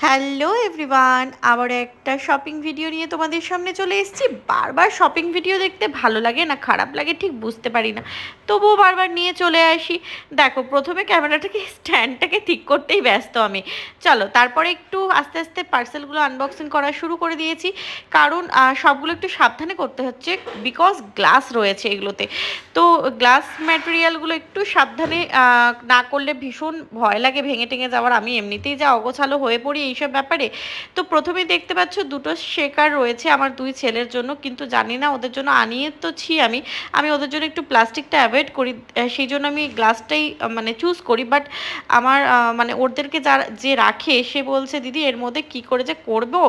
Hello everyone, আবার একটা shopping video নিয়ে তোমাদের সামনে চলে এসেছি। বারবার শপিং ভিডিও দেখতে ভালো লাগে না খারাপ লাগে ঠিক বুঝতে পারি না, তবুও বারবার নিয়ে চলে আসি। দেখো, প্রথমে ক্যামেরাটাকে স্ট্যান্ডটাকে ঠিক করতেই ব্যস্ত আমি। চলো, তারপরে একটু আস্তে আস্তে পার্সেলগুলো আনবক্সিং করা শুরু করে দিয়েছি, কারণ সবগুলো একটু সাবধানে করতে হচ্ছে, বিকজ গ্লাস রয়েছে এগুলোতে। তো গ্লাস ম্যাটেরিয়ালগুলো একটু সাবধানে না করলে ভীষণ ভয় লাগে ভেঙে টেঙে যাওয়ার। আমি এমনিতেই যা অগোছালো হয়ে পড়ি এইসব ব্যাপারে। তো প্রথমেই দেখতে পাচ্ছ দুটো শেকার রয়েছে আমার দুই ছেলের জন্য, কিন্তু জানি না ওদের জন্য আনিয়ে তো ছি আমি। আমি ওদের জন্য একটু প্লাস্টিকটা অ্যাভয়েড করি, সেই জন্য আমি গ্লাসটাই মানে চুজ করি। বাট আমার মানে ওদেরকে যে রাখে সে বলছে দিদি এর মধ্যে কি করে যে করবো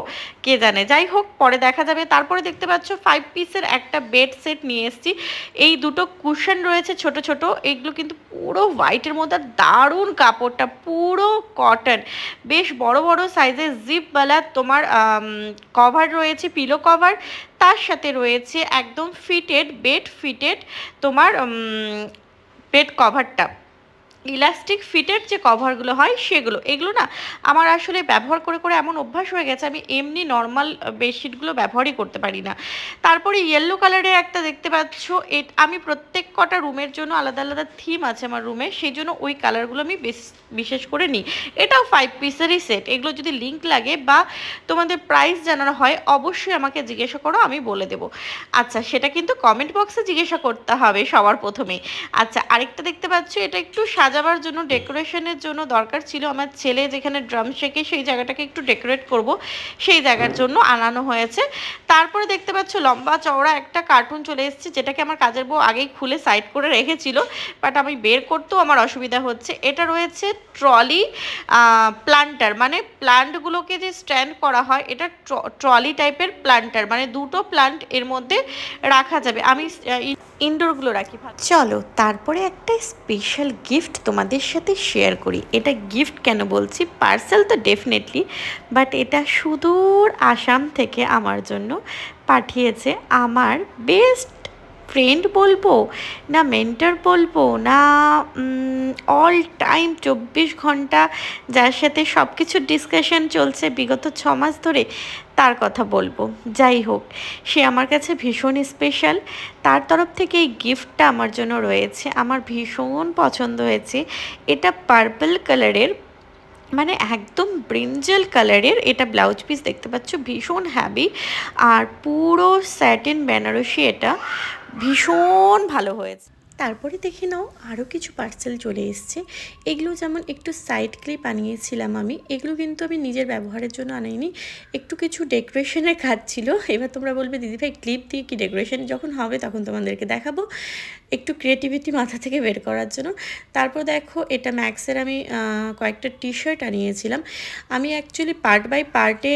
কে জানে। যাই হোক, পরে দেখা যাবে। তারপরে দেখতে পাচ্ছ 5 পিসের একটা বেড সেট নিয়ে এসেছি। এই দুটো কুশন রয়েছে ছোট ছোট, এইগুলো কিন্তু পুরো হোয়াইটের মধ্যে, দারুণ কাপড়টা, পুরো কটন, বেশ বড় বড় সাইজের জিপওয়ালা তোমার কভার রয়েছে, পিলো কভার। তার সাথে রয়েছে একদম ফিটেড বেড ফিটেড তোমার বেড কভারটা, ইলাস্টিক ফিটের যে কভারগুলো হয় সেগুলো। এগুলো না আমার আসলে ব্যবহার করে করে এমন অভ্যাস হয়ে গেছে, আমি এমনি নর্মাল বেডশিটগুলো ব্যবহারই করতে পারি না। তারপরে ইয়েলো কালারের একটা দেখতে পাচ্ছ, আমি প্রত্যেক কটা রুমের জন্য আলাদা আলাদা থিম আছে আমার রুমে, সেই জন্য ওই কালারগুলো আমি বিশেষ করে নিই। এটাও 5 পিসেরই সেট। এগুলো যদি লিঙ্ক লাগে বা তোমাদের প্রাইস জানানো হয় অবশ্যই আমাকে জিজ্ঞাসা করো, আমি বলে দেবো। আচ্ছা, সেটা কিন্তু কমেন্ট বক্সে জিজ্ঞাসা করতে হবে সবার প্রথমেই। আচ্ছা, আরেকটা দেখতে পাচ্ছ, এটা একটু সাজাবার জন্য, ডেকোরেশনের জন্য দরকার ছিল। আমার ছেলে যেখানে ড্রাম শেখে সেই জায়গাটাকে একটু ডেকোরেট করব, সেই জায়গার জন্য আনানো হয়েছে। তারপরে দেখতে পাচ্ছ লম্বা চওড়া একটা কার্টুন চলে এসেছে, যেটাকে আমার কাজের বউ আগেই খুলে সাইড করে রেখেছিল, বাট আমি বের করতেও আমার অসুবিধা হচ্ছে। এটা রয়েছে ট্রলি প্লান্টার, মানে প্লান্টগুলোকে যে স্ট্যান্ড করা হয়, এটা ট্রলি টাইপের প্লান্টার, মানে দুটো প্লান্ট এর মধ্যে রাখা যাবে। আমি ইনডোরগুলো রাখি। চলো, তারপরে একটা স্পেশাল গিফট তোমাদের সাথে শেয়ার করি। এটা গিফট কেন বলছি, পার্সেল তো ডেফিনেটলি, বাট এটা সুদূর আসাম থেকে আমার জন্য পাঠিয়েছে আমার বেস্ট ফ্রেন্ড বলবো না মেন্টর বলবো না, অল টাইম 24 ঘন্টা যার সাথে সব কিছু ডিসকাশন চলছে বিগত 6 মাস ধরে, তার কথা বলবো। যাই হোক, সে আমার কাছে ভীষণ স্পেশাল। তার তরফ থেকে এই গিফটটা আমার জন্য রয়েছে, আমার ভীষণ পছন্দ হয়েছে। এটা পার্পল কালারের, মানে একদম ব্রিঞ্জাল কালারের। এটা ব্লাউজ পিস দেখতে পাচ্ছ, ভীষণ হ্যাভি, আর পুরো স্যাটিন বেনারসি, এটা ভীষণ ভালো হয়েছে। তারপরে দেখে নাও আরও কিছু পার্সেল চলে এসছে। এগুলো যেমন একটু সাইড ক্লিপ আনিয়েছিলাম আমি, এগুলো কিন্তু আমি নিজের ব্যবহারের জন্য আনাইনি, একটু কিছু ডেকোরেশনের কাজ ছিল। এবার তোমরা বলবে দিদিভাই ক্লিপ দিয়ে কি ডেকোরেশন, যখন হবে তখন তোমাদেরকে দেখাবো, একটু ক্রিয়েটিভিটি মাথা থেকে বের করার জন্য। তারপর দেখো, এটা ম্যাক্সের আমি কয়েকটা টি শার্ট আনিয়েছিলাম। আমি অ্যাকচুয়ালি পার্ট বাই পার্টে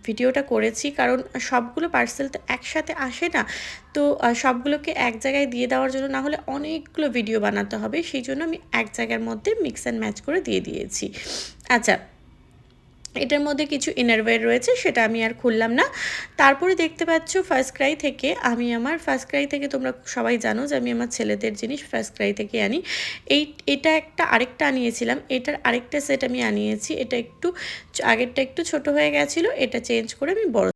ভিডিওটা করেছি, কারণ সবগুলো পার্সেল তো একসাথে আসে না, তো সবগুলোকে এক জায়গায় দিয়ে দেওয়ার জন্য না হলে অনেকগুলো ভিডিও বানাতে হবে, সেই জন্য আমি এক জায়গার মধ্যে মিক্স অ্যান্ড ম্যাচ করে দিয়ে দিয়েছি। আচ্ছা, এটার মধ্যে কিছু ইনারওয়্যার রয়েছে, সেটা আমি আর খুললাম না। তারপরে দেখতে পাচ্ছ ফার্স্ট ক্রাই থেকে, আমি আমার ফার্স্ট ক্রাই থেকে, তোমরা সবাই জানো যে আমি আমার ছেলেদের জিনিস ফার্স্ট ক্রাই থেকে আনি। এটা আরেকটা আনিয়েছিলাম, এটার আরেকটা সেট আমি আনিয়েছি। এটা একটু আগেরটা একটু ছোট হয়ে গেছিলো, এটা চেঞ্জ করে আমি বড়